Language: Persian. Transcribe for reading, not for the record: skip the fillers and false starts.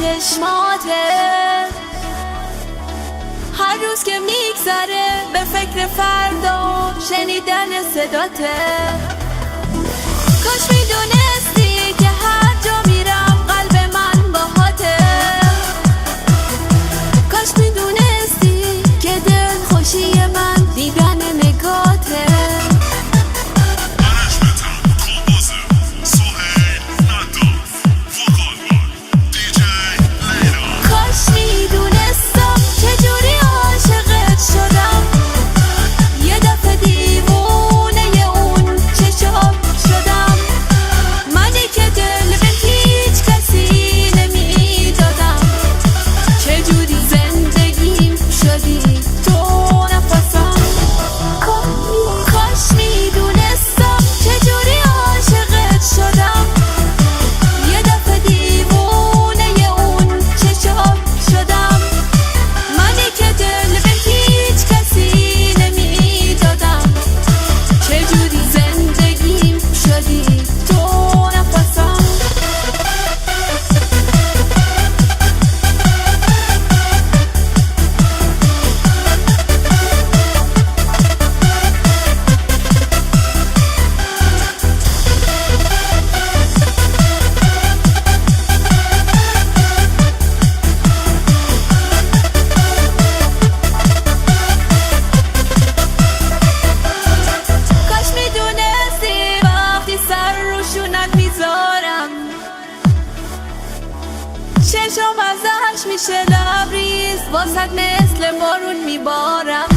چشماته. هر روز که میگذره به فکر فردا شنیدن صداته. کاش میدونستی که هر جا میرم قلب من باهاته. کاش میدونستی که دل خوشی من دیدن نگاته. کاش میدونستم چجوری عاشقت شدم. یه دفعه دیوونه اون چشام شدم. منی که دل به هیچ کسی نمیدادم. چجوری زندگیم شدی تو نفسم. کاش میدونستم چجوری عاشقت شدم. یه دفعه دیوونه اون چشام شدم. منی که دل به هیچ کسی نمیدادم. چجوری زندگیم شدی تو نفسم. کاش میدونستی وقتی سر رو شونت میذارم چشم ازش میشه لبریز واسد مثل بارون میبارم.